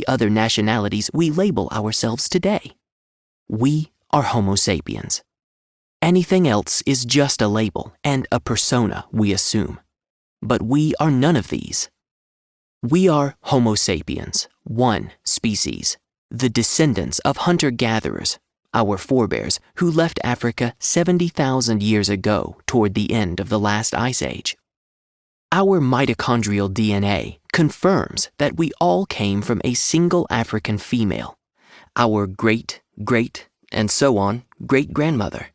the other nationalities we label ourselves today. We are Homo sapiens. Anything else is just a label and a persona we assume. But we are none of these. We are Homo sapiens, one species, the descendants of hunter-gatherers, our forebears who left Africa 70,000 years ago toward the end of the last ice age. Our mitochondrial DNA confirms that we all came from a single African female, our great, and so on, great-grandmother.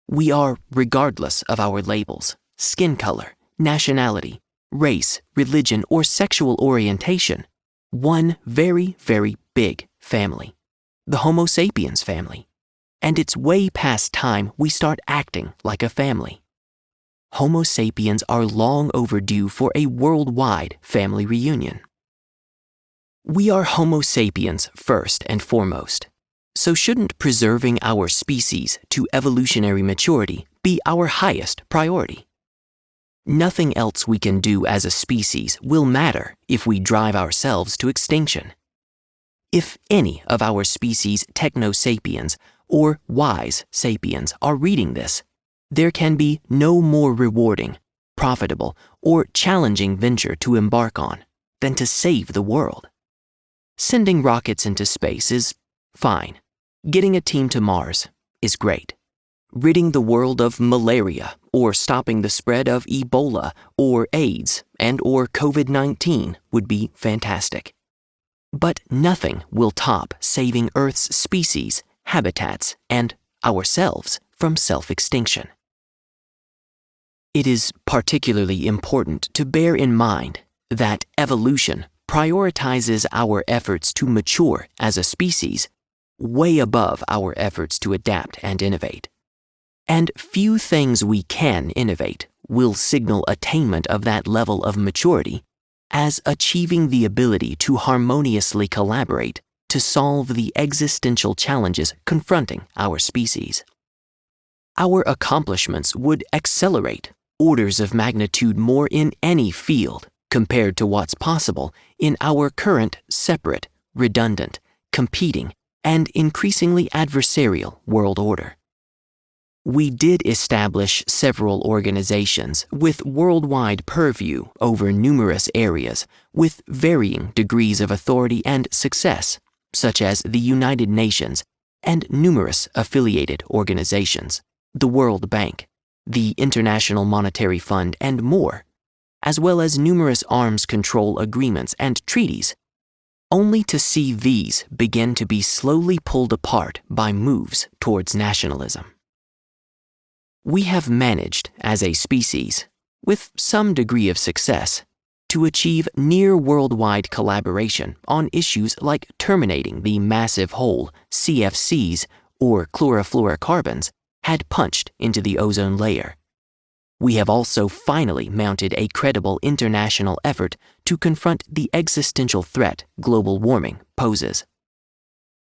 We are, regardless of our labels, skin color, nationality, race, religion, or sexual orientation, one very, very big family, the Homo sapiens family. And it's way past time we start acting like a family. Homo sapiens are long overdue for a worldwide family reunion. We are Homo sapiens first and foremost, so shouldn't preserving our species to evolutionary maturity be our highest priority? Nothing else we can do as a species will matter if we drive ourselves to extinction. If any of our species' techno-sapiens or wise sapiens are reading this, there can be no more rewarding, profitable, or challenging venture to embark on than to save the world. Sending rockets into space is fine. Getting a team to Mars is great. Ridding the world of malaria or stopping the spread of Ebola or AIDS and/or COVID-19 would be fantastic. But nothing will top saving Earth's species, habitats, and ourselves from self-extinction. It is particularly important to bear in mind that evolution prioritizes our efforts to mature as a species way above our efforts to adapt and innovate. And few things we can innovate will signal attainment of that level of maturity as achieving the ability to harmoniously collaborate to solve the existential challenges confronting our species. Our accomplishments would accelerate orders of magnitude more in any field compared to what's possible in our current separate, redundant, competing, and increasingly adversarial world order. We did establish several organizations with worldwide purview over numerous areas with varying degrees of authority and success, such as the United Nations and numerous affiliated organizations, the World Bank, the International Monetary Fund, and more, as well as numerous arms control agreements and treaties, only to see these begin to be slowly pulled apart by moves towards nationalism. We have managed, as a species, with some degree of success, to achieve near worldwide collaboration on issues like terminating the massive hole CFCs, or chlorofluorocarbons, had punched into the ozone layer. We have also finally mounted a credible international effort to confront the existential threat global warming poses.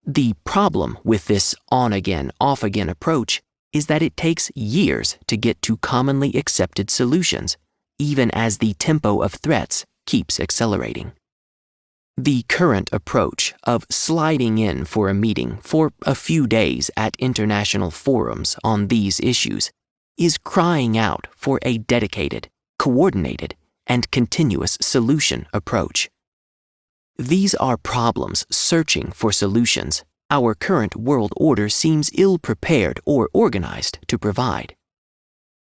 The problem with this on-again, off-again approach is that it takes years to get to commonly accepted solutions, even as the tempo of threats keeps accelerating. The current approach of sliding in for a meeting for a few days at international forums on these issues is crying out for a dedicated, coordinated, and continuous solution approach. These are problems searching for solutions our current world order seems ill-prepared or organized to provide.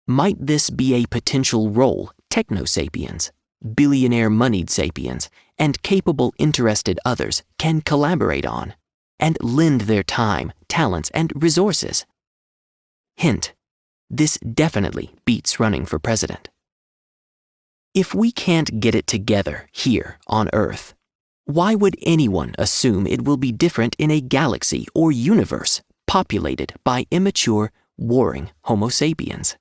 Might this be a potential role techno-sapiens, billionaire-moneyed sapiens, and capable interested others can collaborate on, and lend their time, talents, and resources? Hint: this definitely beats running for president. If we can't get it together here on Earth, why would anyone assume it will be different in a galaxy or universe populated by immature, warring Homo sapiens?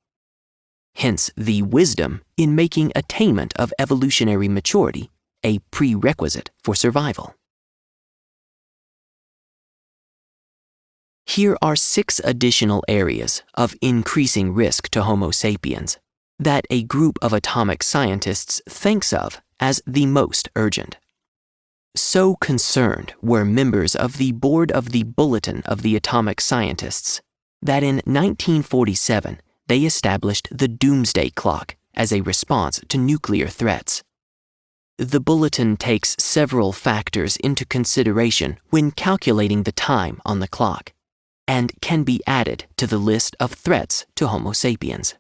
Hence the wisdom in making attainment of evolutionary maturity a prerequisite for survival. Here are 6 additional areas of increasing risk to Homo sapiens that a group of atomic scientists thinks of as the most urgent. So concerned were members of the board of the Bulletin of the Atomic Scientists that in 1947 they established the Doomsday Clock as a response to nuclear threats. The bulletin takes several factors into consideration when calculating the time on the clock, and can be added to the list of threats to Homo sapiens.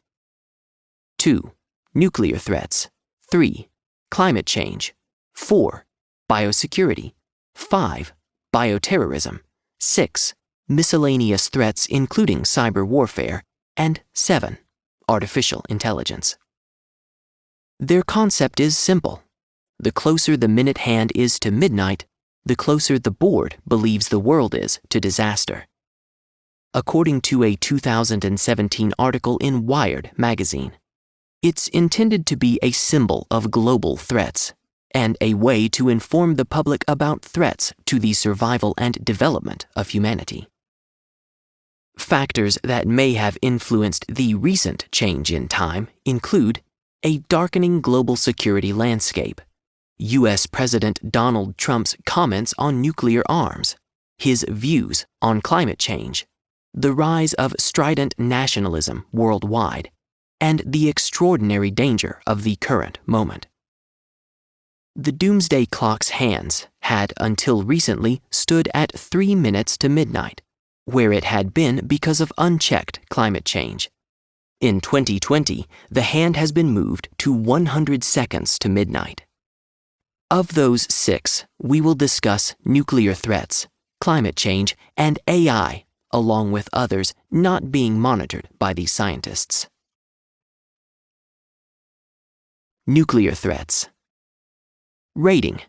2. Nuclear threats. 3. Climate change. 4. Biosecurity. 5. Bioterrorism. 6. Miscellaneous threats including cyber warfare. And 7. Artificial intelligence. Their concept is simple. The closer the minute hand is to midnight, the closer the board believes the world is to disaster. According to a 2017 article in Wired magazine, it's intended to be a symbol of global threats and a way to inform the public about threats to the survival and development of humanity. Factors that may have influenced the recent change in time include a darkening global security landscape, U.S. President Donald Trump's comments on nuclear arms, his views on climate change, the rise of strident nationalism worldwide, and the extraordinary danger of the current moment. The Doomsday Clock's hands had until recently stood at 3 minutes to midnight, where it had been because of unchecked climate change. In 2020, the hand has been moved to 100 seconds to midnight. Of those 6, we will discuss nuclear threats, climate change, and AI, along with others not being monitored by these scientists. Nuclear threats. Rating: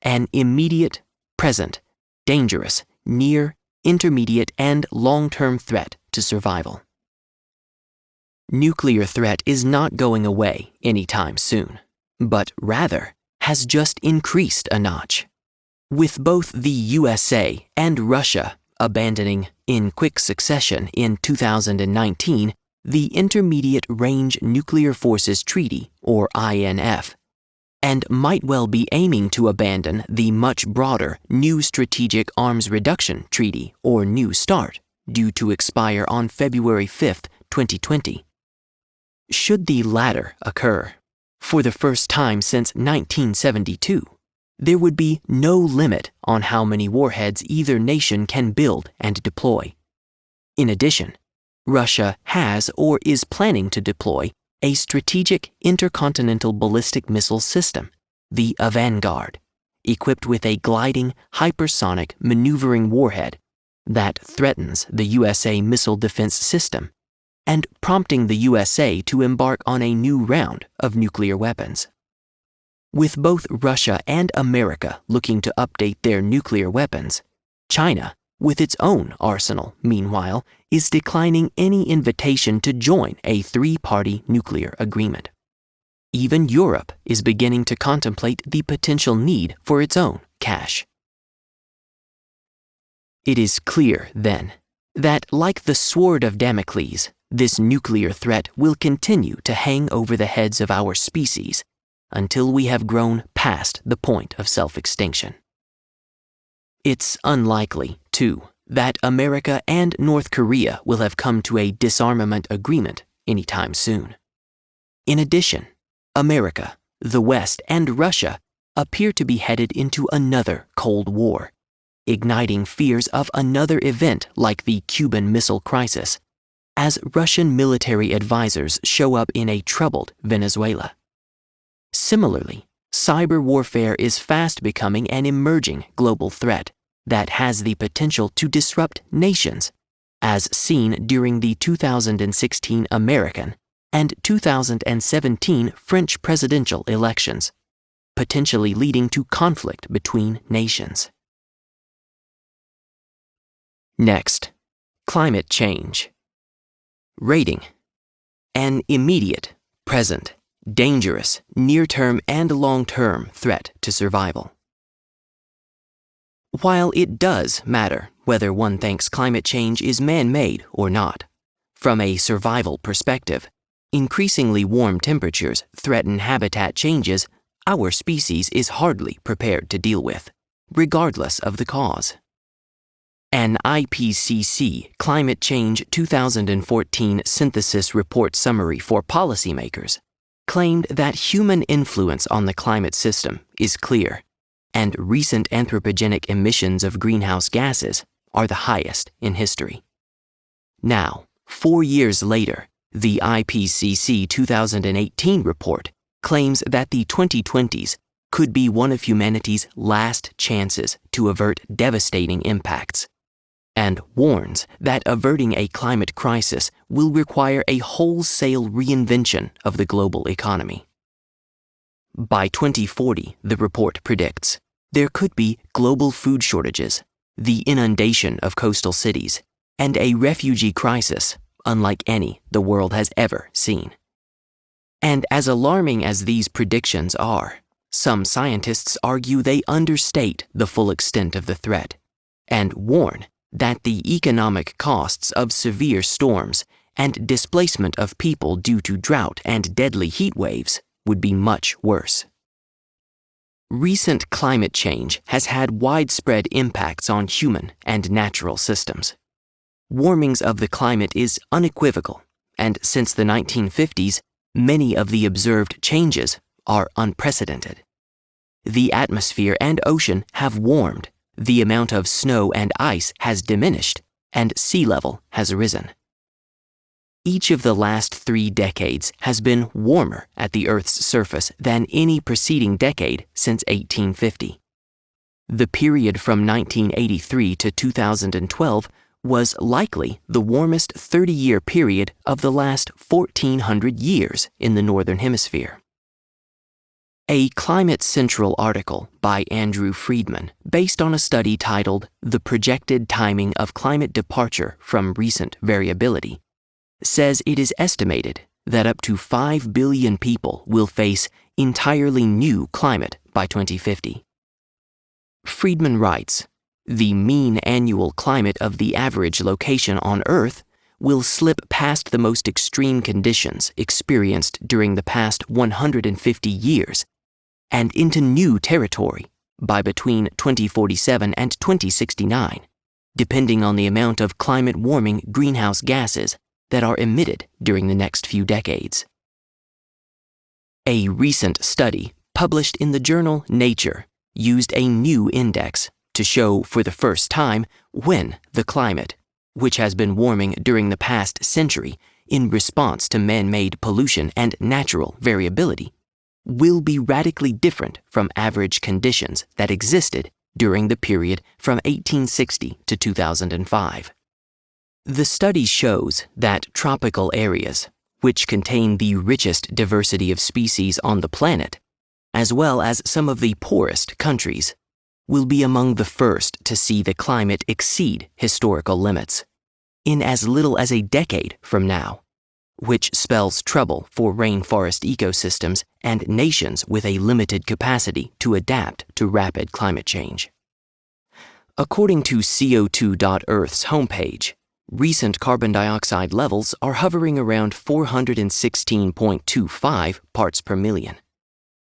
an immediate, present, dangerous, near, intermediate, and long-term threat to survival. Nuclear threat is not going away anytime soon, but rather has just increased a notch, with both the USA and Russia abandoning in quick succession in 2019 the Intermediate Range Nuclear Forces Treaty, or INF, and might well be aiming to abandon the much broader New Strategic Arms Reduction Treaty, or New START, due to expire on February 5, 2020. Should the latter occur, for the first time since 1972, there would be no limit on how many warheads either nation can build and deploy. In addition, Russia has or is planning to deploy a strategic intercontinental ballistic missile system, the Vanguard, equipped with a gliding, hypersonic maneuvering warhead that threatens the USA missile defense system, and prompting the USA to embark on a new round of nuclear weapons. With both Russia and America looking to update their nuclear weapons, China, with its own arsenal, meanwhile, is declining any invitation to join a 3-party nuclear agreement. Even Europe is beginning to contemplate the potential need for its own cash. It is clear, then, that like the sword of Damocles, this nuclear threat will continue to hang over the heads of our species until we have grown past the point of self-extinction. It's unlikely, too, that America and North Korea will have come to a disarmament agreement anytime soon. In addition, America, the West, and Russia appear to be headed into another Cold War, igniting fears of another event like the Cuban Missile Crisis, as Russian military advisors show up in a troubled Venezuela. Similarly, cyber warfare is fast becoming an emerging global threat that has the potential to disrupt nations, as seen during the 2016 American and 2017 French presidential elections, potentially leading to conflict between nations. Next, climate change. Rating: an immediate, present, dangerous, near-term, and long-term threat to survival. While it does matter whether one thinks climate change is man-made or not, from a survival perspective, increasingly warm temperatures threaten habitat changes our species is hardly prepared to deal with, regardless of the cause. An IPCC Climate Change 2014 Synthesis Report Summary for Policymakers claimed that human influence on the climate system is clear, and recent anthropogenic emissions of greenhouse gases are the highest in history. Now, 4 years later, the IPCC 2018 report claims that the 2020s could be one of humanity's last chances to avert devastating impacts, and warns that averting a climate crisis will require a wholesale reinvention of the global economy. By 2040, the report predicts, there could be global food shortages, the inundation of coastal cities, and a refugee crisis unlike any the world has ever seen. And as alarming as these predictions are, some scientists argue they understate the full extent of the threat and warn that the economic costs of severe storms and displacement of people due to drought and deadly heat waves would be much worse. Recent climate change has had widespread impacts on human and natural systems. Warmings of the climate is unequivocal, and since the 1950s, many of the observed changes are unprecedented. The atmosphere and ocean have warmed, the amount of snow and ice has diminished, and sea level has risen. Each of the last 3 decades has been warmer at the Earth's surface than any preceding decade since 1850. The period from 1983 to 2012 was likely the warmest 30-year period of the last 1,400 years in the Northern Hemisphere. A Climate Central article by Andrew Friedman, based on a study titled The Projected Timing of Climate Departure from Recent Variability, says it is estimated that up to 5 billion people will face entirely new climate by 2050. Friedman writes, the mean annual climate of the average location on Earth will slip past the most extreme conditions experienced during the past 150 years and into new territory by between 2047 and 2069, depending on the amount of climate-warming greenhouse gases that are emitted during the next few decades. A recent study published in the journal Nature used a new index to show for the first time when the climate, which has been warming during the past century in response to man-made pollution and natural variability, will be radically different from average conditions that existed during the period from 1860 to 2005. The study shows that tropical areas, which contain the richest diversity of species on the planet, as well as some of the poorest countries, will be among the first to see the climate exceed historical limits in as little as a decade from now, which spells trouble for rainforest ecosystems and nations with a limited capacity to adapt to rapid climate change. According to CO2.Earth's homepage, recent carbon dioxide levels are hovering around 416.25 parts per million.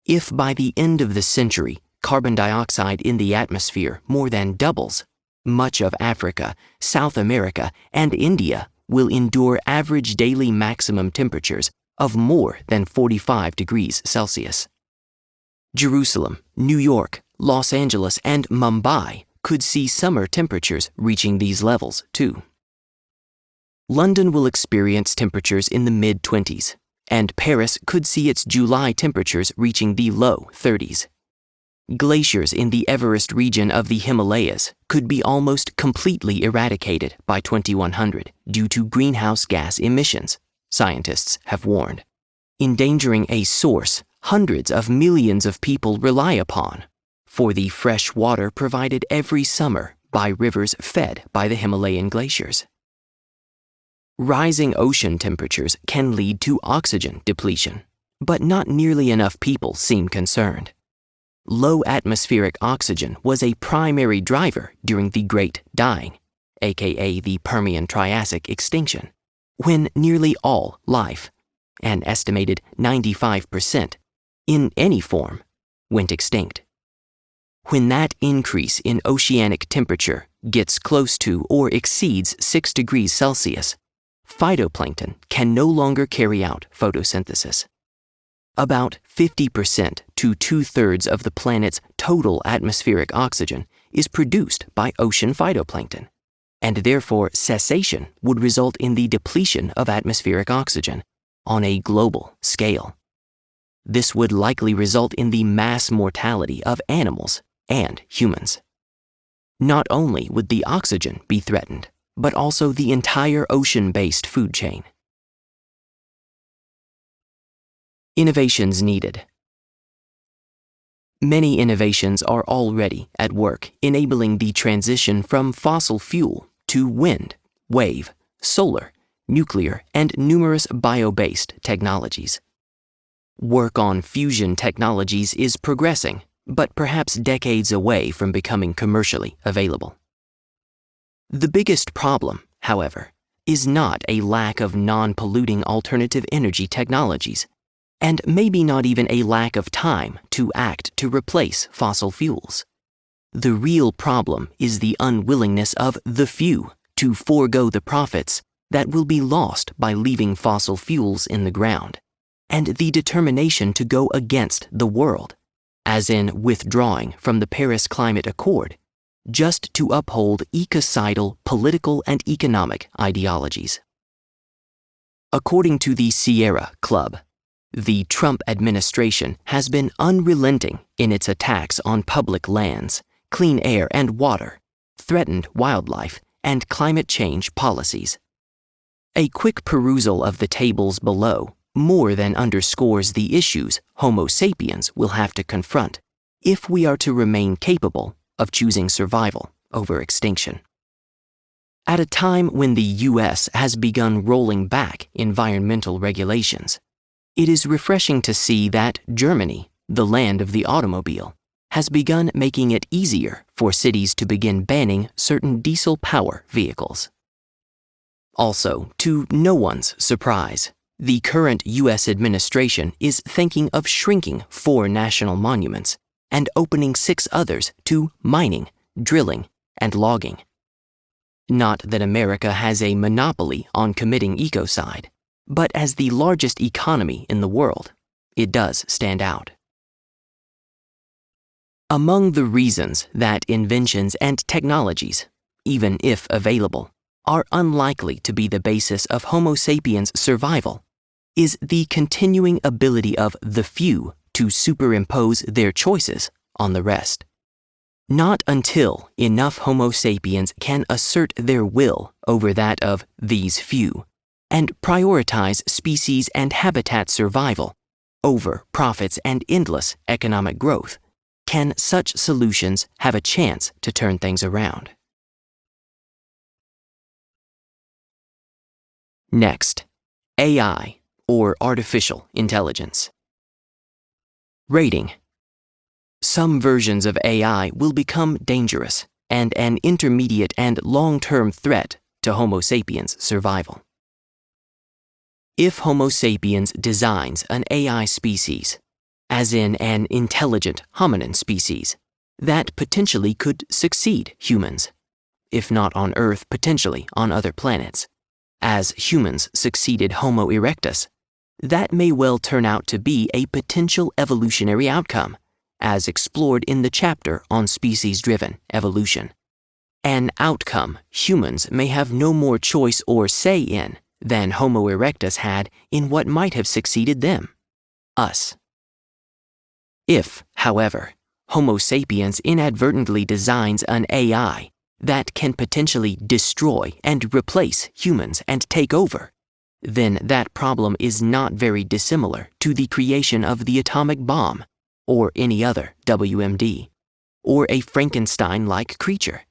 If by the end of the century carbon dioxide in the atmosphere more than doubles, much of Africa, South America, and India will endure average daily maximum temperatures of more than 45 degrees Celsius. Jerusalem, New York, Los Angeles, and Mumbai could see summer temperatures reaching these levels too. London will experience temperatures in the mid-20s, and Paris could see its July temperatures reaching the low 30s. Glaciers in the Everest region of the Himalayas could be almost completely eradicated by 2100 due to greenhouse gas emissions, scientists have warned, endangering a source hundreds of millions of people rely upon for the fresh water provided every summer by rivers fed by the Himalayan glaciers. Rising ocean temperatures can lead to oxygen depletion, but not nearly enough people seem concerned. Low atmospheric oxygen was a primary driver during the Great Dying, aka the Permian-Triassic extinction, when nearly all life, an estimated 95%, in any form, went extinct. When that increase in oceanic temperature gets close to or exceeds 6 degrees Celsius, phytoplankton can no longer carry out photosynthesis. About 50% to 2/3 of the planet's total atmospheric oxygen is produced by ocean phytoplankton, and therefore cessation would result in the depletion of atmospheric oxygen on a global scale. This would likely result in the mass mortality of animals and humans. Not only would the oxygen be threatened, but also the entire ocean-based food chain. Innovations needed. Many innovations are already at work enabling the transition from fossil fuel to wind, wave, solar, nuclear, and numerous bio-based technologies. Work on fusion technologies is progressing, but perhaps decades away from becoming commercially available. The biggest problem, however, is not a lack of non-polluting alternative energy technologies, and maybe not even a lack of time to act to replace fossil fuels. The real problem is the unwillingness of the few to forego the profits that will be lost by leaving fossil fuels in the ground, and the determination to go against the world, as in withdrawing from the Paris Climate Accord, just to uphold ecocidal political and economic ideologies. According to the Sierra Club, the Trump administration has been unrelenting in its attacks on public lands, clean air and water, threatened wildlife, and climate change policies. A quick perusal of the tables below more than underscores the issues Homo sapiens will have to confront if we are to remain capable of choosing survival over extinction. At a time when the U.S. has begun rolling back environmental regulations, it is refreshing to see that Germany, the land of the automobile, has begun making it easier for cities to begin banning certain diesel power vehicles. Also, to no one's surprise, the current U.S. administration is thinking of shrinking 4 national monuments and opening 6 others to mining, drilling, and logging. Not that America has a monopoly on committing ecocide, but as the largest economy in the world, it does stand out. Among the reasons that inventions and technologies, even if available, are unlikely to be the basis of Homo sapiens' survival is the continuing ability of the few to superimpose their choices on the rest. Not until enough Homo sapiens can assert their will over that of these few and prioritize species and habitat survival over profits and endless economic growth can such solutions have a chance to turn things around. Next, AI, or artificial intelligence. Rating. Some versions of AI will become dangerous and an intermediate and long-term threat to Homo sapiens' survival. If Homo sapiens designs an AI species, as in an intelligent hominin species, that potentially could succeed humans, if not on Earth, potentially on other planets, as humans succeeded Homo erectus, that may well turn out to be a potential evolutionary outcome, as explored in the chapter on species-driven evolution. An outcome humans may have no more choice or say in than Homo erectus had in what might have succeeded them, us. If, however, Homo sapiens inadvertently designs an AI that can potentially destroy and replace humans and take over, then that problem is not very dissimilar to the creation of the atomic bomb, or any other WMD, or a Frankenstein-like creature.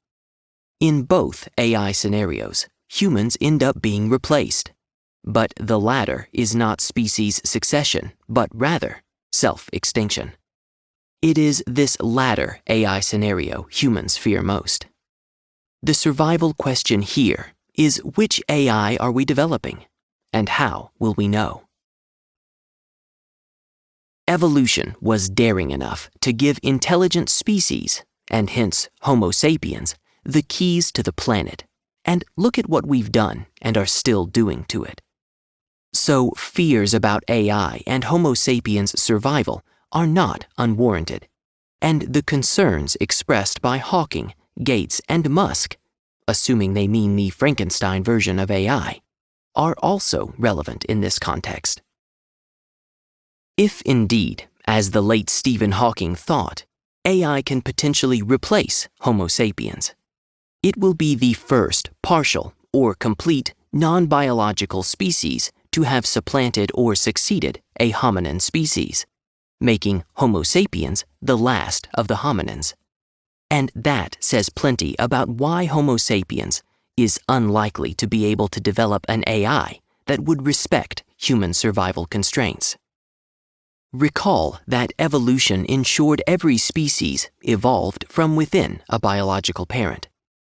In both AI scenarios, humans end up being replaced, but the latter is not species succession, but rather self-extinction. It is this latter AI scenario humans fear most. The survival question here is which AI are we developing, and how will we know? evolution was daring enough to give intelligent species, and hence Homo sapiens, the keys to the planet. And look at what we've done and are still doing to it. So fears about AI and Homo sapiens' survival are not unwarranted, and the concerns expressed by Hawking, Gates, and Musk, assuming they mean the Frankenstein version of AI, are also relevant in this context. If indeed, as the late Stephen Hawking thought, AI can potentially replace Homo sapiens, it will be the first partial or complete non-biological species to have supplanted or succeeded a hominin species, making Homo sapiens the last of the hominins. And that says plenty about why Homo sapiens is unlikely to be able to develop an AI that would respect human survival constraints. Recall that evolution ensured every species evolved from within a biological parent,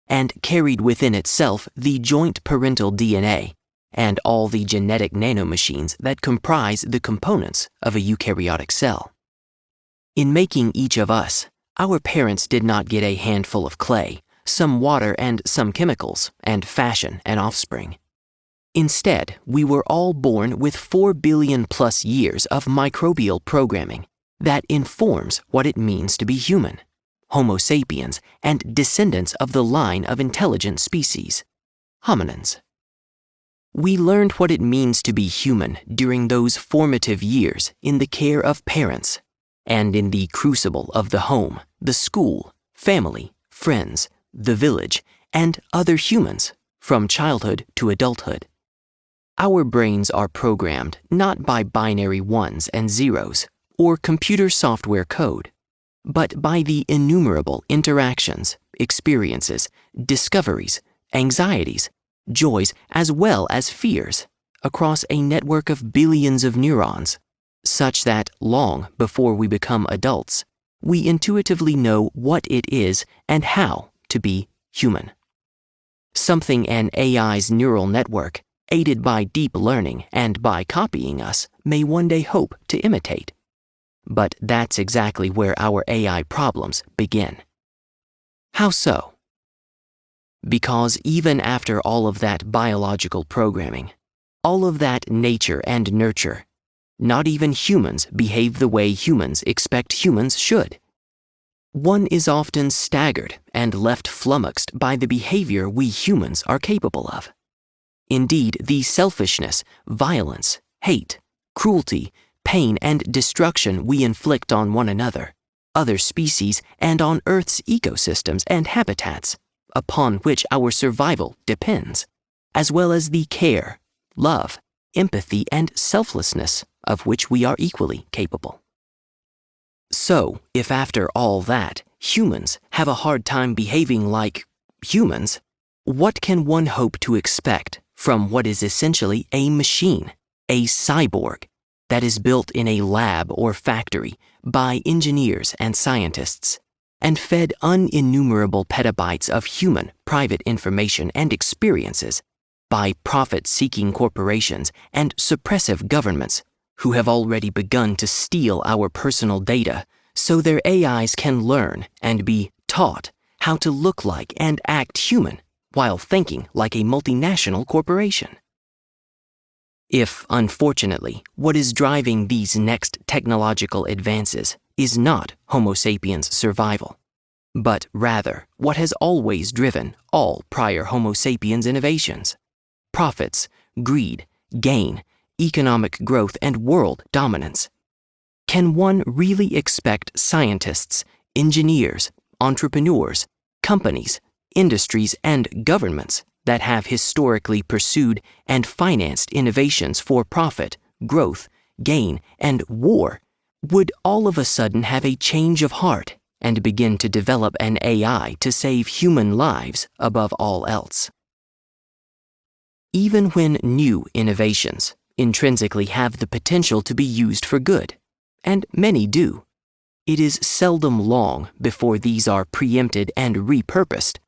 and carried within itself the joint parental DNA and all the genetic nanomachines that comprise the components of a eukaryotic cell. In making each of us, our parents did not get a handful of clay, some water and some chemicals, and fashion an offspring. Instead, we were all born with 4 billion plus years of microbial programming that informs what it means to be human, Homo sapiens, and descendants of the line of intelligent species, hominins. We learned what it means to be human during those formative years in the care of parents, and in the crucible of the home, the school, family, friends, the village, and other humans, from childhood to adulthood. Our brains are programmed not by binary ones and zeros or computer software code, but by the innumerable interactions, experiences, discoveries, anxieties, joys, as well as fears across a network of billions of neurons, such that long before we become adults, we intuitively know what it is and how to be human. Something an AI's neural network, aided by deep learning and by copying us, may one day hope to imitate. But that's exactly where our AI problems begin. How so? Because even after all of that biological programming, all of that nature and nurture, not even humans behave the way humans expect humans should. One is often staggered and left flummoxed by the behavior we humans are capable of. Indeed, the selfishness, violence, hate, cruelty, pain, and destruction we inflict on one another, other species, and on Earth's ecosystems and habitats, upon which our survival depends, as well as the care, love, empathy, and selflessness of which we are equally capable. So, if after all that, humans have a hard time behaving like humans, what can one hope to expect from what is essentially a machine, a cyborg, that is built in a lab or factory by engineers and scientists, and fed uninnumerable petabytes of human private information and experiences by profit-seeking corporations and suppressive governments who have already begun to steal our personal data so their AIs can learn and be taught how to look like and act human while thinking like a multinational corporation? If, unfortunately, what is driving these next technological advances is not Homo sapiens' survival, but rather what has always driven all prior Homo sapiens innovations: profits, greed, gain, economic growth, and world dominance, can one really expect scientists, engineers, entrepreneurs, companies, industries, and governments that have historically pursued and financed innovations for profit, growth, gain, and war would all of a sudden have a change of heart and begin to develop an AI to save human lives above all else? Even when new innovations intrinsically have the potential to be used for good, and many do, it is seldom long before these are preempted and repurposed,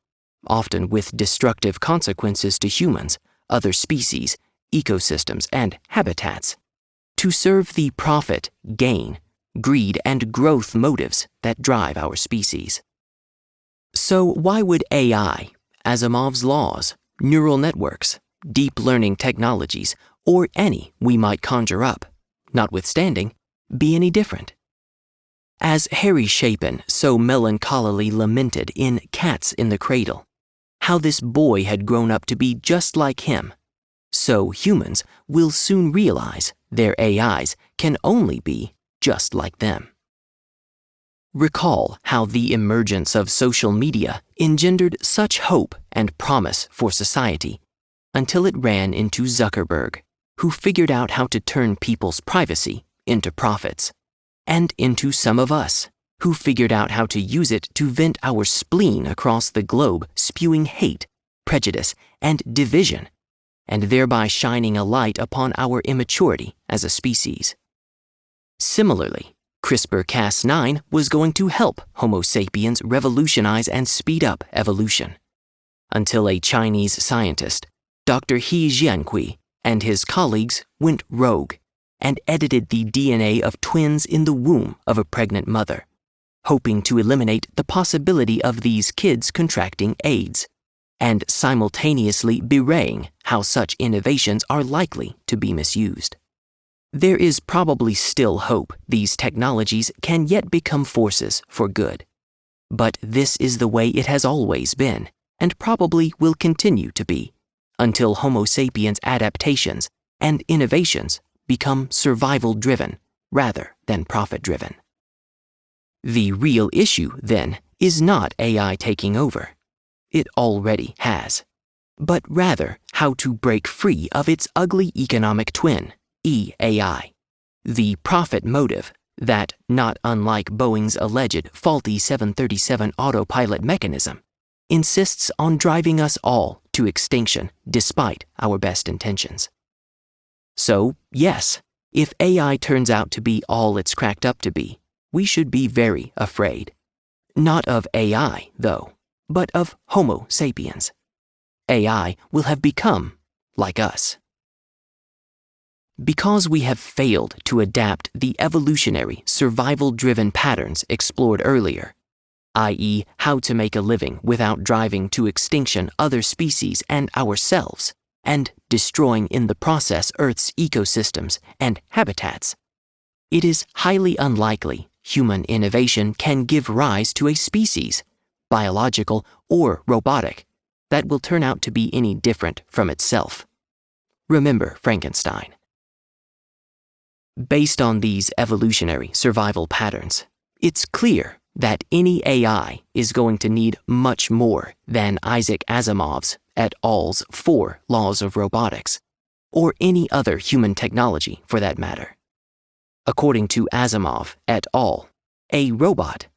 often with destructive consequences to humans, other species, ecosystems, and habitats, to serve the profit, gain, greed, and growth motives that drive our species. So why would AI, Asimov's laws, neural networks, deep learning technologies, or any we might conjure up, notwithstanding, be any different? As Harry Chapin so melancholily lamented in Cats in the Cradle, how this boy had grown up to be just like him, so humans will soon realize their AIs can only be just like them. Recall how the emergence of social media engendered such hope and promise for society until it ran into Zuckerberg, who figured out how to turn people's privacy into profits, and into some of us, who figured out how to use it to vent our spleen across the globe, spewing hate, prejudice, and division, and thereby shining a light upon our immaturity as a species. Similarly, CRISPR-Cas9 was going to help Homo sapiens revolutionize and speed up evolution, until a Chinese scientist, Dr. He Jiankui, and his colleagues went rogue and edited the DNA of twins in the womb of a pregnant mother, hoping to eliminate the possibility of these kids contracting AIDS, and simultaneously bewraying how such innovations are likely to be misused. There is probably still hope these technologies can yet become forces for good. But this is the way it has always been, and probably will continue to be, until Homo sapiens' adaptations and innovations become survival-driven rather than profit-driven. The real issue, then, is not AI taking over. It already has. But rather how to break free of its ugly economic twin, EAI, the profit motive that, not unlike Boeing's alleged faulty 737 autopilot mechanism, insists on driving us all to extinction despite our best intentions. So, yes, if AI turns out to be all it's cracked up to be, we should be very afraid. Not of AI, though, but of Homo sapiens. AI will have become like us. Because we have failed to adapt the evolutionary, survival-driven patterns explored earlier, i.e., how to make a living without driving to extinction other species and ourselves, and destroying in the process Earth's ecosystems and habitats, it is highly unlikely human innovation can give rise to a species, biological or robotic, that will turn out to be any different from itself. Remember Frankenstein. Based on these evolutionary survival patterns, it's clear that any AI is going to need much more than Isaac Asimov's et al.'s 4 laws of robotics, or any other human technology for that matter. According to Asimov et al., a robot,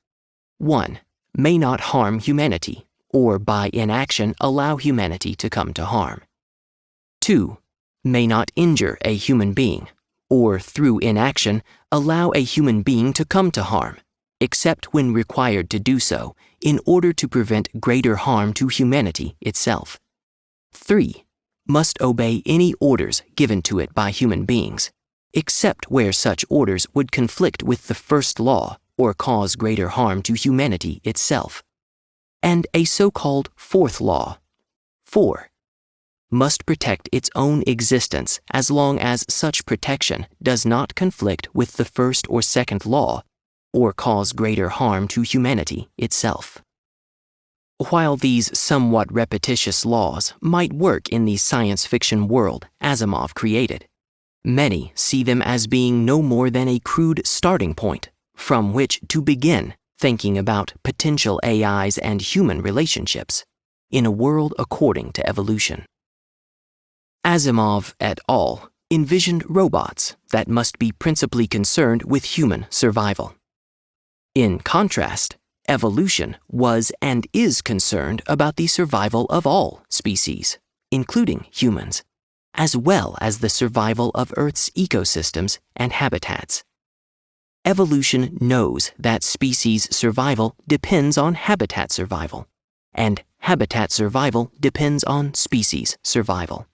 1. May not harm humanity, or by inaction allow humanity to come to harm. 2. May not injure a human being, or through inaction allow a human being to come to harm, except when required to do so in order to prevent greater harm to humanity itself. 3. Must obey any orders given to it by human beings, except where such orders would conflict with the first law or cause greater harm to humanity itself. And a so-called 4th law. 4. Must protect its own existence as long as such protection does not conflict with the first or second law or cause greater harm to humanity itself. While these somewhat repetitious laws might work in the science fiction world Asimov created, many see them as being no more than a crude starting point from which to begin thinking about potential AIs and human relationships in a world according to evolution. Asimov et al. Envisioned robots that must be principally concerned with human survival. In contrast, evolution was and is concerned about the survival of all species, including humans, as well as the survival of Earth's ecosystems and habitats. Evolution knows that species survival depends on habitat survival, and habitat survival depends on species survival.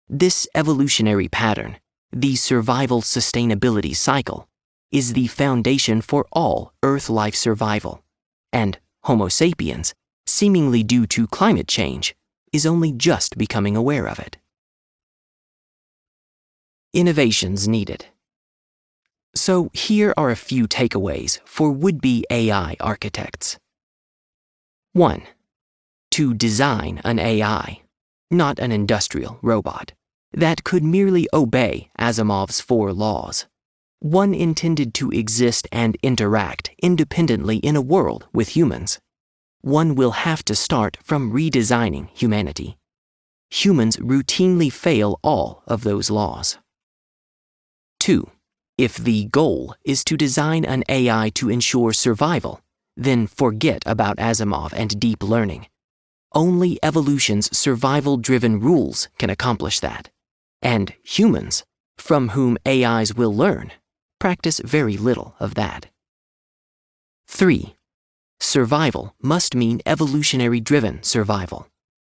This evolutionary pattern, the survival sustainability cycle, is the foundation for all Earth life survival, and Homo sapiens, seemingly due to climate change, is only just becoming aware of it. Innovations needed. So here are a few takeaways for would-be AI architects. 1. To design an AI, not an industrial robot, that could merely obey Asimov's 4 laws, one intended to exist and interact independently in a world with humans. One will have to start from redesigning humanity. Humans routinely fail all of those laws. 2. If the goal is to design an AI to ensure survival, then forget about Asimov and deep learning. Only evolution's survival-driven rules can accomplish that. And humans, from whom AIs will learn, practice very little of that. 3. Survival must mean evolutionary-driven survival,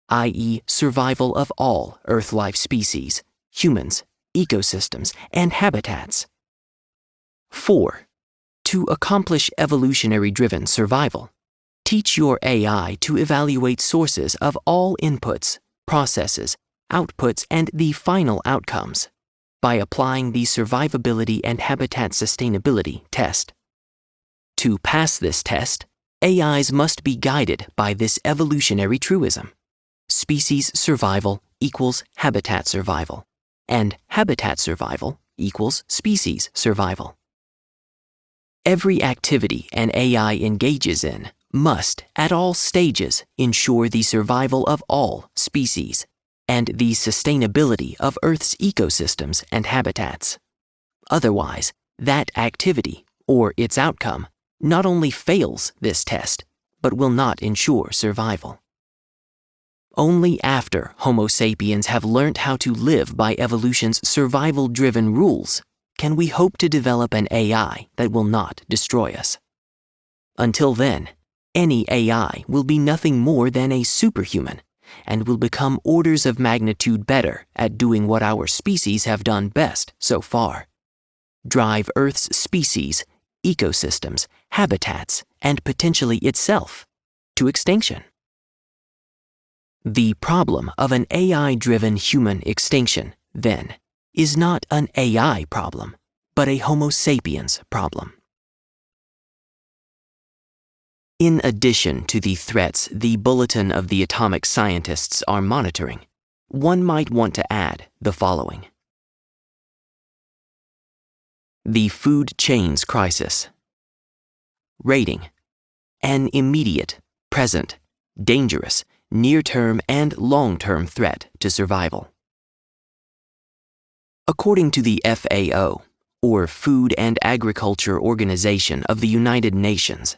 i.e. survival of all Earth life species, humans, ecosystems, and habitats. 4. To accomplish evolutionary-driven survival, teach your AI to evaluate sources of all inputs, processes, outputs, and the final outcomes by applying the survivability and habitat sustainability test. To pass this test, AIs must be guided by this evolutionary truism. Species survival equals habitat survival, and habitat survival equals species survival. Every activity an AI engages in must, at all stages, ensure the survival of all species and the sustainability of Earth's ecosystems and habitats. Otherwise, that activity, or its outcome, not only fails this test, but will not ensure survival. Only after Homo sapiens have learnt how to live by evolution's survival-driven rules can we hope to develop an AI that will not destroy us. Until then, any AI will be nothing more than a superhuman and will become orders of magnitude better at doing what our species have done best so far: drive Earth's species, ecosystems, habitats, and potentially itself to extinction. The problem of an AI-driven human extinction, then, is not an AI problem, but a Homo sapiens problem. In addition to the threats the Bulletin of the Atomic Scientists are monitoring, one might want to add the following. The food chains crisis. Rating: an immediate, present, dangerous, near-term and long-term threat to survival. According to the FAO, or Food and Agriculture Organization of the United Nations,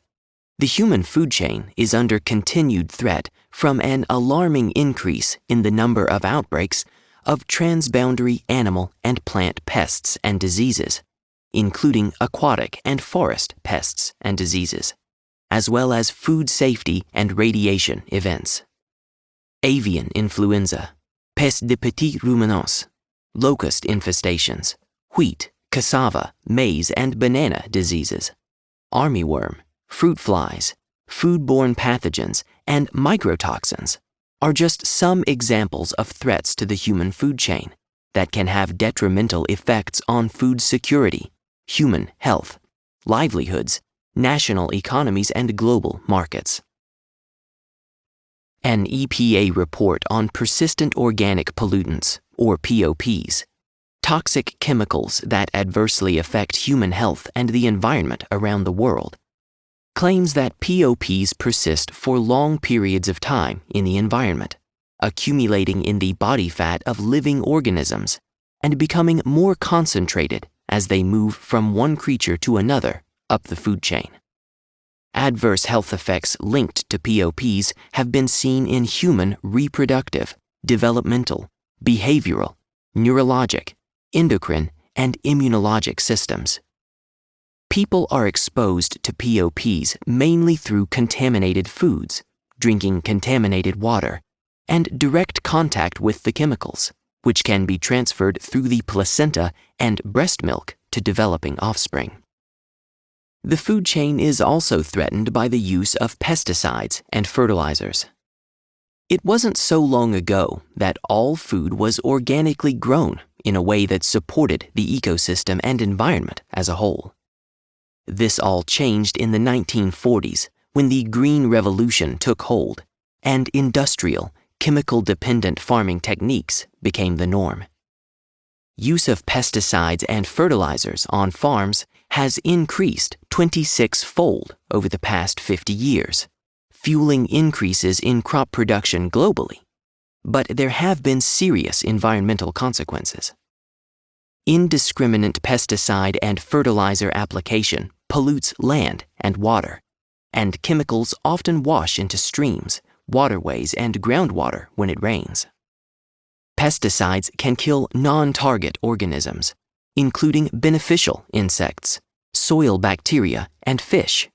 the human food chain is under continued threat from an alarming increase in the number of outbreaks of transboundary animal and plant pests and diseases, including aquatic and forest pests and diseases, as well as food safety and radiation events. Avian influenza, peste des petits ruminants, locust infestations, wheat, cassava, maize, and banana diseases, armyworm, fruit flies, foodborne pathogens, and microtoxins are just some examples of threats to the human food chain that can have detrimental effects on food security, human health, livelihoods, national economies, and global markets. An EPA report on persistent organic pollutants, or POPs, toxic chemicals that adversely affect human health and the environment around the world, claims that POPs persist for long periods of time in the environment, accumulating in the body fat of living organisms and becoming more concentrated as they move from one creature to another up the food chain. Adverse health effects linked to POPs have been seen in human reproductive, developmental, behavioral, neurologic, endocrine, and immunologic systems. People are exposed to POPs mainly through contaminated foods, drinking contaminated water, and direct contact with the chemicals, which can be transferred through the placenta and breast milk to developing offspring. The food chain is also threatened by the use of pesticides and fertilizers. It wasn't so long ago that all food was organically grown in a way that supported the ecosystem and environment as a whole. This all changed in the 1940s when the Green Revolution took hold and industrial, chemical-dependent farming techniques became the norm. Use of pesticides and fertilizers on farms has increased 26-fold over the past 50 years, fueling increases in crop production globally. But there have been serious environmental consequences. Indiscriminate pesticide and fertilizer application pollutes land and water, and chemicals often wash into streams, waterways, and groundwater when it rains. Pesticides can kill non-target organisms, including beneficial insects, soil bacteria, and fish.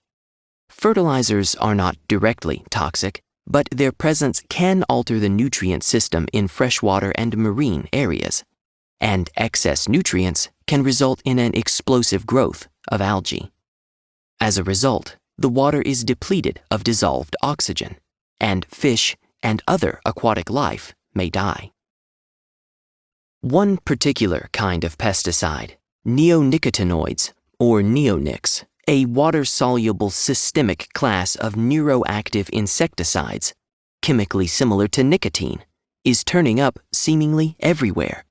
Fertilizers are not directly toxic, but their presence can alter the nutrient system in freshwater and marine areas, and excess nutrients can result in an explosive growth of algae. As a result, the water is depleted of dissolved oxygen, and fish and other aquatic life may die. One particular kind of pesticide, neonicotinoids, or neonics, a water-soluble systemic class of neuroactive insecticides, chemically similar to nicotine, is turning up seemingly everywhere,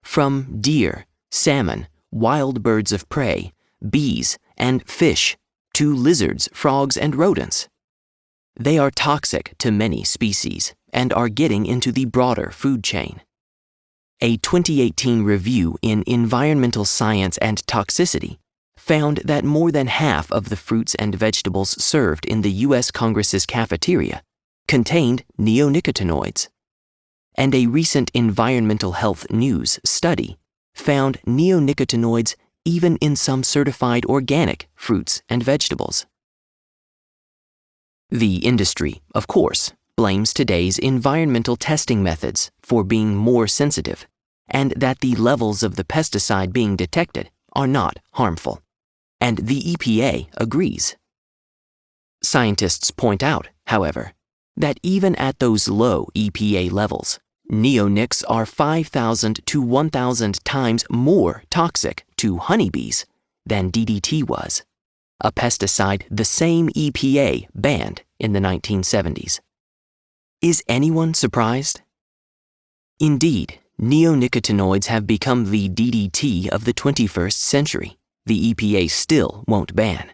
from deer, salmon, wild birds of prey, bees, and fish, to lizards, frogs, and rodents. They are toxic to many species and are getting into the broader food chain. A 2018 review in Environmental Science and Toxicity found that more than half of the fruits and vegetables served in the U.S. Congress's cafeteria contained neonicotinoids. And a recent Environmental Health News study found neonicotinoids even in some certified organic fruits and vegetables. The industry, of course, blames today's environmental testing methods for being more sensitive, and that the levels of the pesticide being detected are not harmful. And the EPA agrees. Scientists point out, however, that even at those low EPA levels, neonics are 5,000 to 1,000 times more toxic to honeybees than DDT was, a pesticide the same EPA banned in the 1970s. Is anyone surprised? Indeed, neonicotinoids have become the DDT of the 21st century. The EPA still won't ban.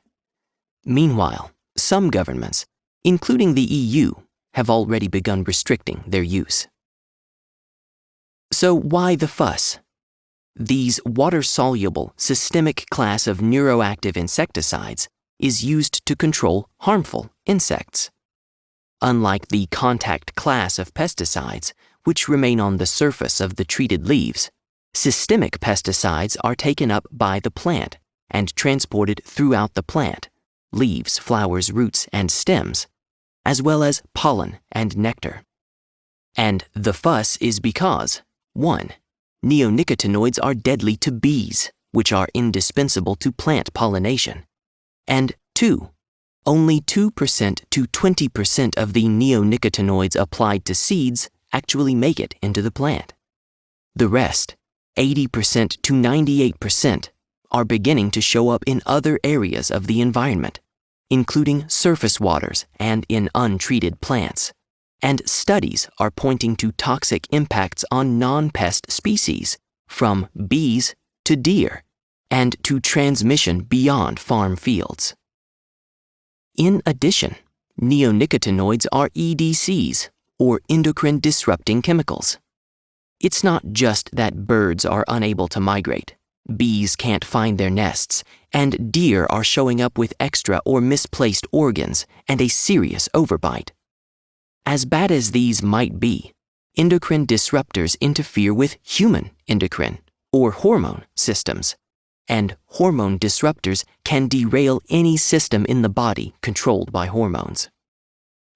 Meanwhile, some governments, including the EU, have already begun restricting their use. So why the fuss? These water-soluble, systemic class of neuroactive insecticides is used to control harmful insects. Unlike the contact class of pesticides, which remain on the surface of the treated leaves, systemic pesticides are taken up by the plant and transported throughout the plant, leaves, flowers, roots, and stems, as well as pollen and nectar. And the fuss is because, 1. Neonicotinoids are deadly to bees, which are indispensable to plant pollination, and 2. Only 2% to 20% of the neonicotinoids applied to seeds actually make it into the plant. The rest, 80% to 98%, are beginning to show up in other areas of the environment, including surface waters and in untreated plants. And studies are pointing to toxic impacts on non-pest species, from bees to deer, and to transmission beyond farm fields. In addition, neonicotinoids are EDCs, or endocrine-disrupting chemicals. It's not just that birds are unable to migrate, bees can't find their nests, and deer are showing up with extra or misplaced organs and a serious overbite. As bad as these might be, endocrine disruptors interfere with human endocrine, or hormone, systems, and hormone disruptors can derail any system in the body controlled by hormones.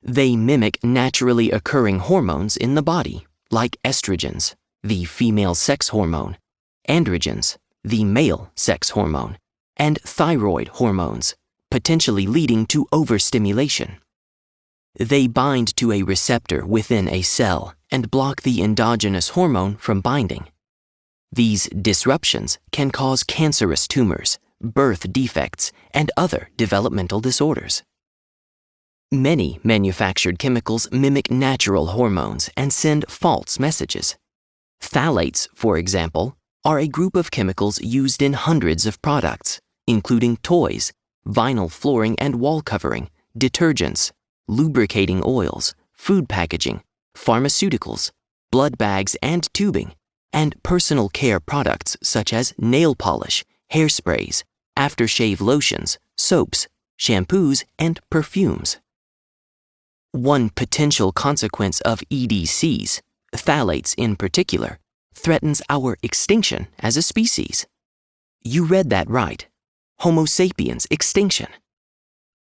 They mimic naturally occurring hormones in the body, like estrogens, the female sex hormone, androgens, the male sex hormone, and thyroid hormones, potentially leading to overstimulation. They bind to a receptor within a cell and block the endogenous hormone from binding. These disruptions can cause cancerous tumors, birth defects, and other developmental disorders. Many manufactured chemicals mimic natural hormones and send false messages. Phthalates, for example, are a group of chemicals used in hundreds of products, including toys, vinyl flooring and wall covering, detergents, lubricating oils, food packaging, pharmaceuticals, blood bags and tubing, and personal care products such as nail polish, hairsprays, aftershave lotions, soaps, shampoos, and perfumes. One potential consequence of EDCs, phthalates in particular, threatens our extinction as a species. You read that right. Homo sapiens extinction.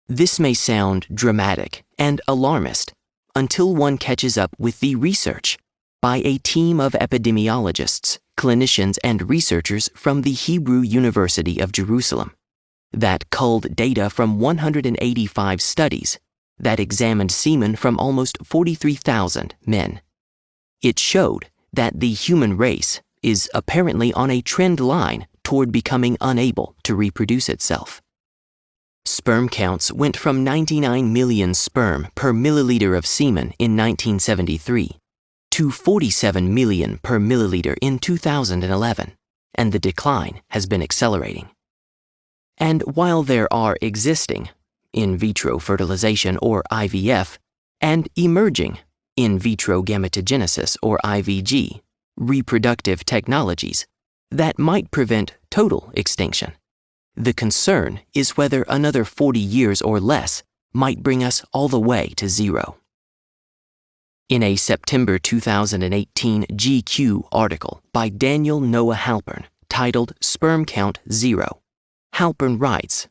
This may sound dramatic and alarmist until one catches up with the research by a team of epidemiologists, clinicians, and researchers from the Hebrew University of Jerusalem that culled data from 185 studies that examined semen from almost 43,000 men. It showed that the human race is apparently on a trend line toward becoming unable to reproduce itself. Sperm counts went from 99 million sperm per milliliter of semen in 1973 to 47 million per milliliter in 2011, and the decline has been accelerating. And while there are existing in vitro fertilization or IVF and emerging in vitro gametogenesis or IVG reproductive technologies that might prevent total extinction, the concern is whether another 40 years or less might bring us all the way to zero. In a September 2018 GQ article by Daniel Noah Halpern titled Sperm Count Zero, Halpern writes,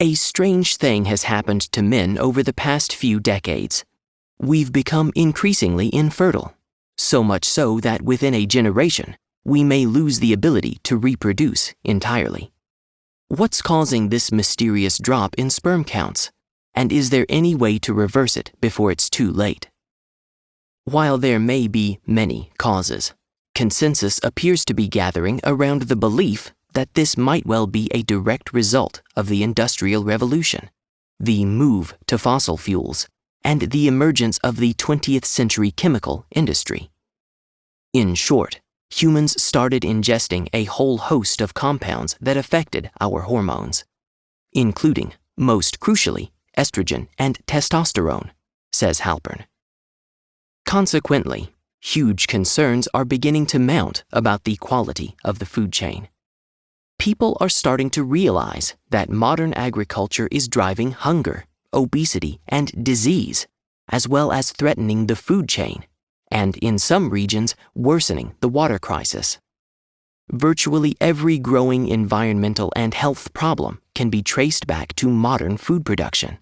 "A strange thing has happened to men over the past few decades. We've become increasingly infertile, so much so that within a generation, we may lose the ability to reproduce entirely. What's causing this mysterious drop in sperm counts? And is there any way to reverse it before it's too late?" While there may be many causes, consensus appears to be gathering around the belief that this might well be a direct result of the Industrial Revolution, the move to fossil fuels, and the emergence of the 20th century chemical industry. In short, humans started ingesting a whole host of compounds that affected our hormones, including, most crucially, estrogen and testosterone, says Halpern. Consequently, huge concerns are beginning to mount about the quality of the food chain. People are starting to realize that modern agriculture is driving hunger, obesity, and disease, as well as threatening the food chain, and in some regions, worsening the water crisis. Virtually every growing environmental and health problem can be traced back to modern food production.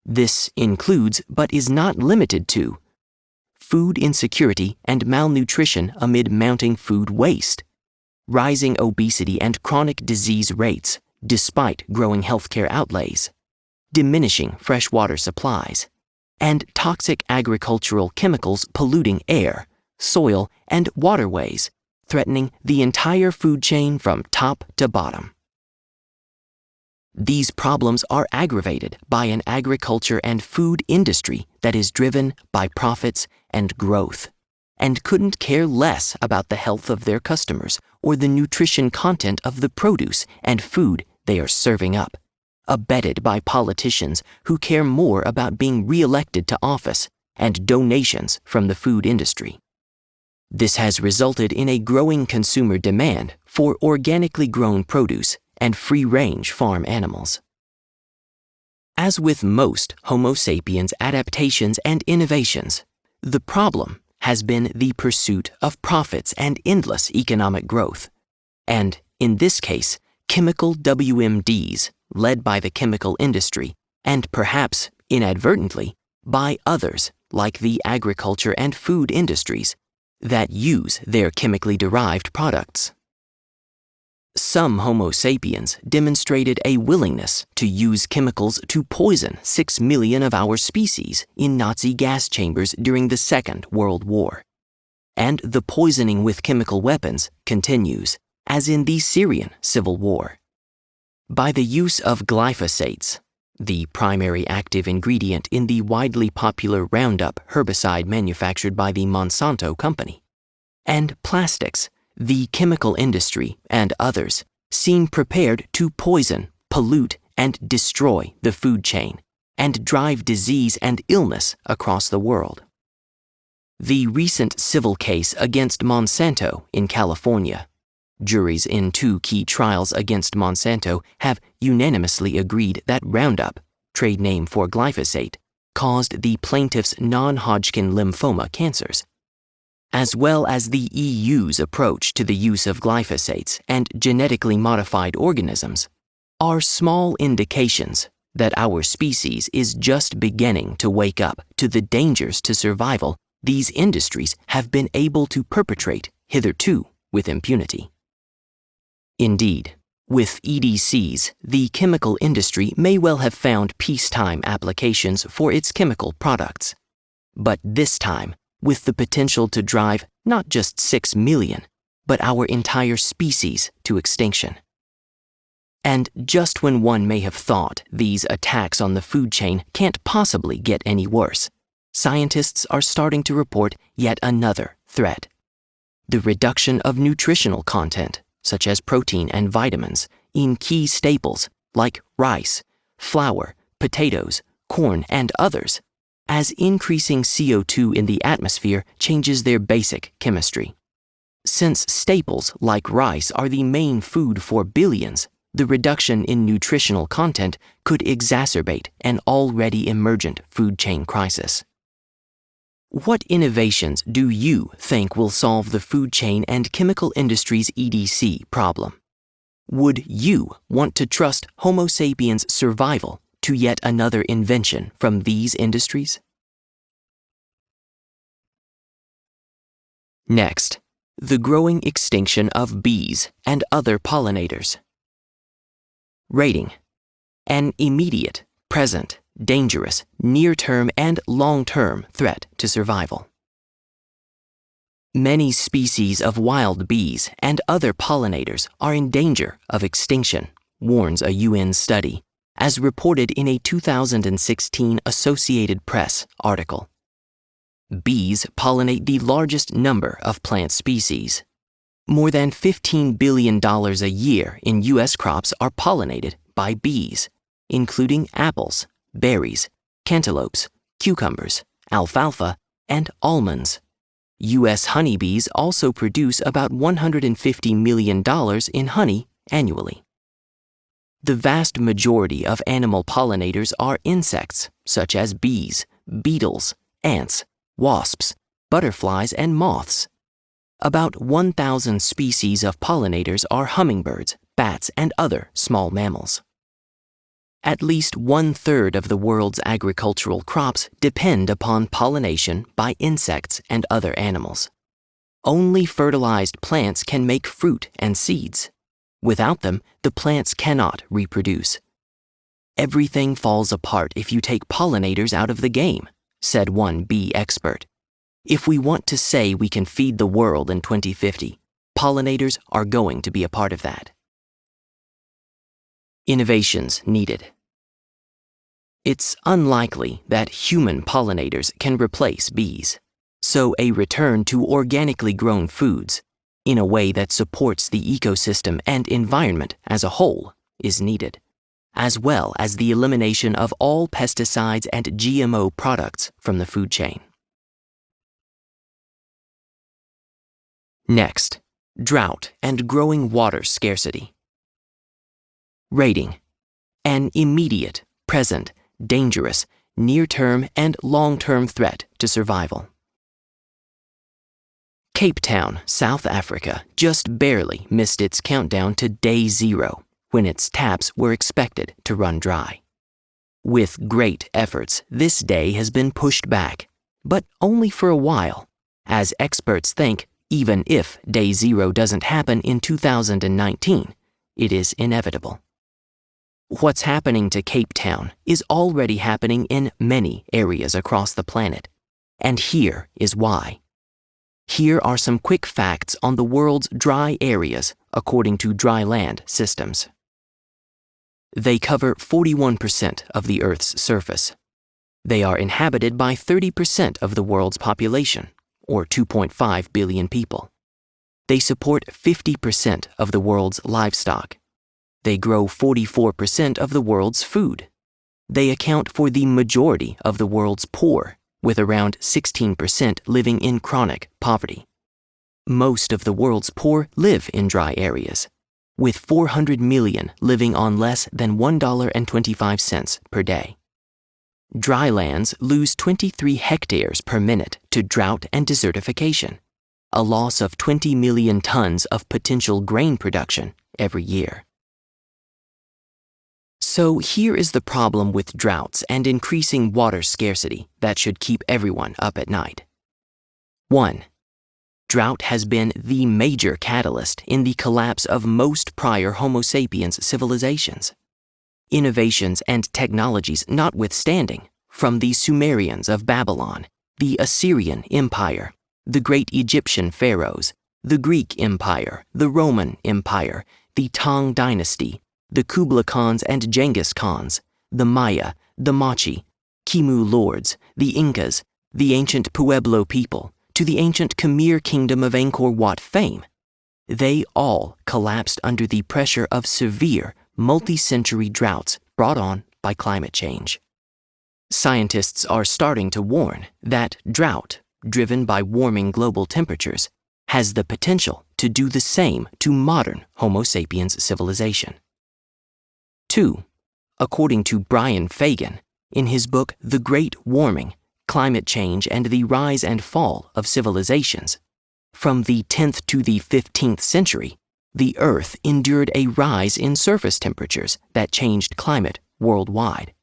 This includes, but is not limited to, food insecurity and malnutrition amid mounting food waste, rising obesity and chronic disease rates despite growing healthcare outlays, diminishing freshwater supplies, and toxic agricultural chemicals polluting air, soil, and waterways, threatening the entire food chain from top to bottom. These problems are aggravated by an agriculture and food industry that is driven by profits and growth, and couldn't care less about the health of their customers or the nutrition content of the produce and food they are serving up, abetted by politicians who care more about being re-elected to office and donations from the food industry. This has resulted in a growing consumer demand for organically grown produce and free-range farm animals. As with most Homo sapiens adaptations and innovations, the problem has been the pursuit of profits and endless economic growth, and, in this case, chemical WMDs led by the chemical industry and perhaps inadvertently by others like the agriculture and food industries that use their chemically derived products. Some Homo sapiens demonstrated a willingness to use chemicals to poison 6 million of our species in Nazi gas chambers during the Second World War. And the poisoning with chemical weapons continues, as in the Syrian civil war. By the use of glyphosates, the primary active ingredient in the widely popular Roundup herbicide manufactured by the Monsanto company, and plastics, the chemical industry and others seem prepared to poison, pollute, and destroy the food chain and drive disease and illness across the world. The recent civil case against Monsanto in California. Juries in 2 key trials against Monsanto have unanimously agreed that Roundup, trade name for glyphosate, caused the plaintiffs' non-Hodgkin lymphoma cancers, as well as the EU's approach to the use of glyphosates and genetically modified organisms, are small indications that our species is just beginning to wake up to the dangers to survival these industries have been able to perpetrate hitherto with impunity. Indeed, with EDCs, the chemical industry may well have found peacetime applications for its chemical products, but this time with the potential to drive not just 6 million, but our entire species to extinction. And just when one may have thought these attacks on the food chain can't possibly get any worse, scientists are starting to report yet another threat: the reduction of nutritional content, such as protein and vitamins, in key staples like rice, flour, potatoes, corn, and others, as increasing CO2 in the atmosphere changes their basic chemistry. Since staples like rice are the main food for billions, the reduction in nutritional content could exacerbate an already emergent food chain crisis. What innovations do you think will solve the food chain and chemical industry's EDC problem? Would you want to trust Homo sapiens' survival to yet another invention from these industries? Next, the growing extinction of bees and other pollinators. Rating: an immediate, present, dangerous, near-term, and long-term threat to survival. Many species of wild bees and other pollinators are in danger of extinction, warns a UN study, as reported in a 2016 Associated Press article. Bees pollinate the largest number of plant species. More than $15 billion a year in U.S. crops are pollinated by bees, including apples, berries, cantaloupes, cucumbers, alfalfa, and almonds. U.S. honeybees also produce about $150 million in honey annually. The vast majority of animal pollinators are insects, such as bees, beetles, ants, wasps, butterflies, and moths. About 1,000 species of pollinators are hummingbirds, bats, and other small mammals. At least 1/3 of the world's agricultural crops depend upon pollination by insects and other animals. Only fertilized plants can make fruit and seeds. Without them, the plants cannot reproduce. Everything falls apart if you take pollinators out of the game, said one bee expert. If we want to say we can feed the world in 2050, pollinators are going to be a part of that. Innovations needed. It's unlikely that human pollinators can replace bees, so a return to organically grown foods, in a way that supports the ecosystem and environment as a whole, is needed, as well as the elimination of all pesticides and GMO products from the food chain. Next, drought and growing water scarcity. Rating: an immediate, present, dangerous, near-term, and long-term threat to survival. Cape Town, South Africa, just barely missed its countdown to day 0 when its taps were expected to run dry. With great efforts, this day has been pushed back, but only for a while, as experts think even if day 0 doesn't happen in 2019, it is inevitable. What's happening to Cape Town is already happening in many areas across the planet, and here is why. Here are some quick facts on the world's dry areas according to dry land systems. They cover 41% of the Earth's surface. They are inhabited by 30% of the world's population, or 2.5 billion people. They support 50% of the world's livestock. They grow 44% of the world's food. They account for the majority of the world's poor, with around 16% living in chronic poverty. Most of the world's poor live in dry areas, with 400 million living on less than $1.25 per day. Dry lands lose 23 hectares per minute to drought and desertification, a loss of 20 million tons of potential grain production every year. So here is the problem with droughts and increasing water scarcity that should keep everyone up at night. 1. Drought has been the major catalyst in the collapse of most prior Homo sapiens civilizations. Innovations and technologies notwithstanding, from the Sumerians of Babylon, the Assyrian Empire, the great Egyptian pharaohs, the Greek Empire, the Roman Empire, the Tang Dynasty, the Kublai Khans and Genghis Khans, the Maya, the Machi, Kimu lords, the Incas, the ancient Pueblo people, to the ancient Khmer kingdom of Angkor Wat fame, they all collapsed under the pressure of severe, multi-century droughts brought on by climate change. Scientists are starting to warn that drought, driven by warming global temperatures, has the potential to do the same to modern Homo sapiens civilization. 2. According to Brian Fagan, in his book The Great Warming, Climate Change and the Rise and Fall of Civilizations, from the 10th to the 15th century, the Earth endured a rise in surface temperatures that changed climate worldwide.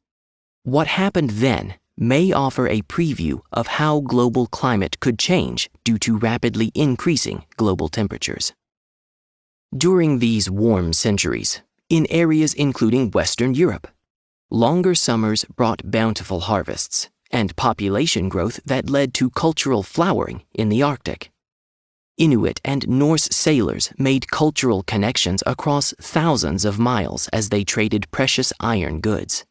What happened then may offer a preview of how global climate could change due to rapidly increasing global temperatures. During these warm centuries, in areas including Western Europe, longer summers brought bountiful harvests and population growth that led to cultural flowering in the Arctic. Inuit and Norse sailors made cultural connections across thousands of miles as they traded precious iron goods.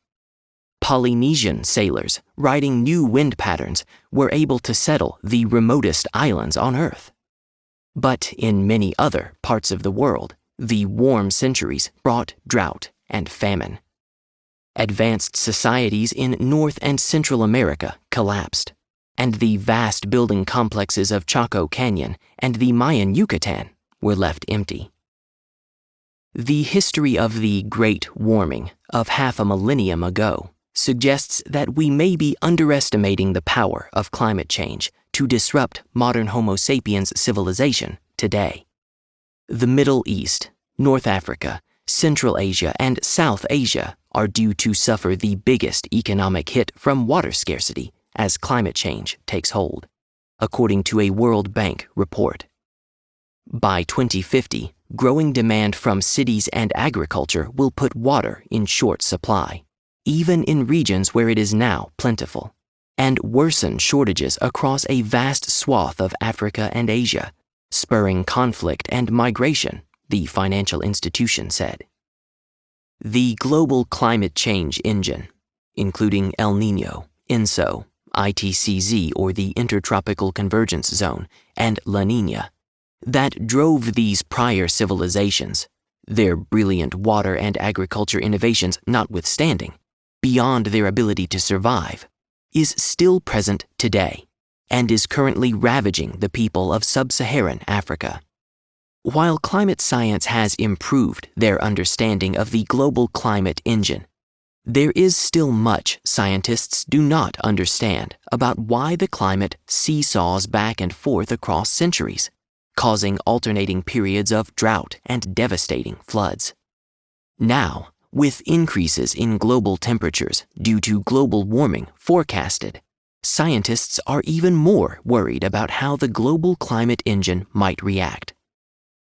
Polynesian sailors, riding new wind patterns, were able to settle the remotest islands on Earth. But in many other parts of the world, the warm centuries brought drought and famine. Advanced societies in North and Central America collapsed, and the vast building complexes of Chaco Canyon and the Mayan Yucatan were left empty. The history of the Great Warming of half a millennium ago suggests that we may be underestimating the power of climate change to disrupt modern Homo sapiens civilization today. The Middle East, North Africa, Central Asia, and South Asia are due to suffer the biggest economic hit from water scarcity as climate change takes hold, according to a World Bank report. By 2050, growing demand from cities and agriculture will put water in short supply, even in regions where it is now plentiful, and worsen shortages across a vast swath of Africa and Asia, spurring conflict and migration, the financial institution said. The global climate change engine, including El Niño, ENSO, ITCZ or the Intertropical Convergence Zone, and La Niña, that drove these prior civilizations, their brilliant water and agriculture innovations notwithstanding, beyond their ability to survive, is still present today and is currently ravaging the people of sub-Saharan Africa. While climate science has improved their understanding of the global climate engine, there is still much scientists do not understand about why the climate seesaws back and forth across centuries, causing alternating periods of drought and devastating floods. Now, with increases in global temperatures due to global warming forecasted, scientists are even more worried about how the global climate engine might react.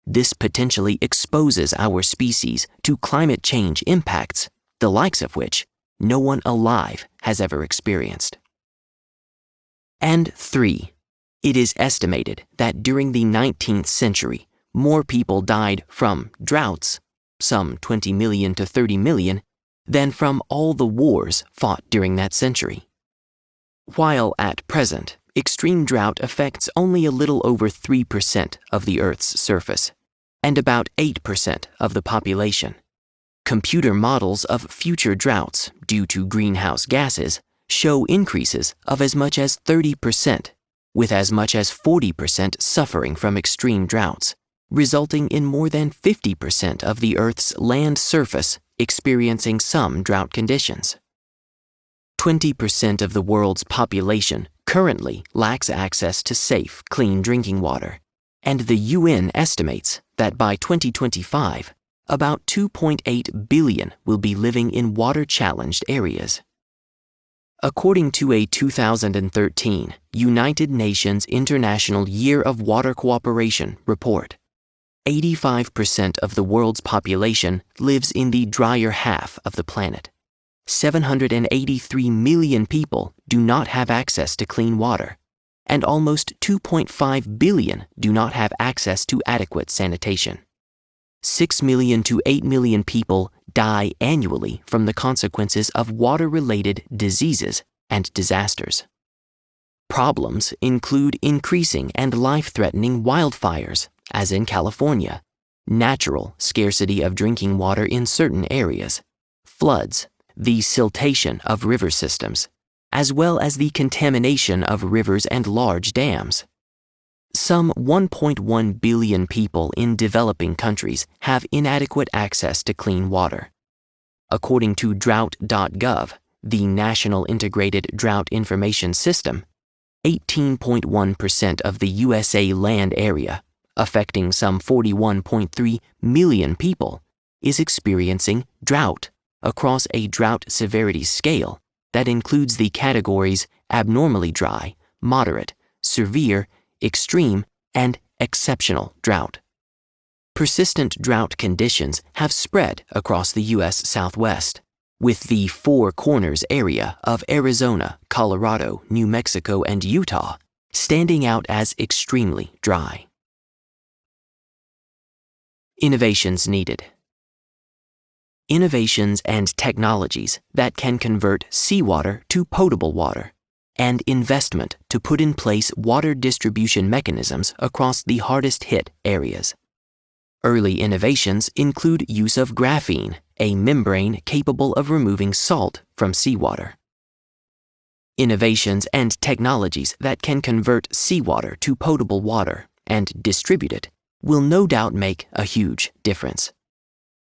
This potentially exposes our species to climate change impacts, the likes of which no one alive has ever experienced. And 3. It is estimated that during the 19th century, more people died from droughts, some 20 million to 30 million, than from all the wars fought during that century. While at present, extreme drought affects only a little over 3% of the Earth's surface, and about 8% of the population, computer models of future droughts due to greenhouse gases show increases of as much as 30%, with as much as 40% suffering from extreme droughts, resulting in more than 50% of the Earth's land surface experiencing some drought conditions. 20% of the world's population currently lacks access to safe, clean drinking water, and the UN estimates that by 2025, about 2.8 billion will be living in water-challenged areas. According to a 2013 United Nations International Year of Water Cooperation report, 85% of the world's population lives in the drier half of the planet. 783 million people do not have access to clean water, and almost 2.5 billion do not have access to adequate sanitation. 6 million to 8 million people die annually from the consequences of water-related diseases and disasters. Problems include increasing and life-threatening wildfires, as in California, natural scarcity of drinking water in certain areas, floods, the siltation of river systems, as well as the contamination of rivers and large dams. Some 1.1 billion people in developing countries have inadequate access to clean water. According to Drought.gov, the National Integrated Drought Information System, 18.1% of the USA land area, affecting some 41.3 million people, is experiencing drought across a drought severity scale that includes the categories abnormally dry, moderate, severe, extreme, and exceptional drought. Persistent drought conditions have spread across the U.S. Southwest, with the Four Corners area of Arizona, Colorado, New Mexico, and Utah standing out as extremely dry. Innovations needed. Innovations and technologies that can convert seawater to potable water, and investment to put in place water distribution mechanisms across the hardest-hit areas. Early innovations include use of graphene, a membrane capable of removing salt from seawater. Innovations and technologies that can convert seawater to potable water and distribute it will no doubt make a huge difference.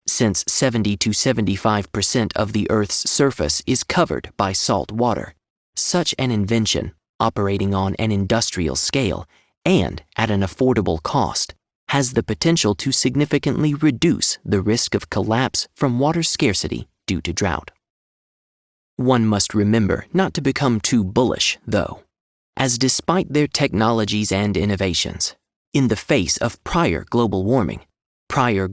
Since 70 to 75% of the Earth's surface is covered by salt water, such an invention, operating on an industrial scale and at an affordable cost, has the potential to significantly reduce the risk of collapse from water scarcity due to drought. One must remember not to become too bullish, though, as despite their technologies and innovations, in the face of prior global warming, prior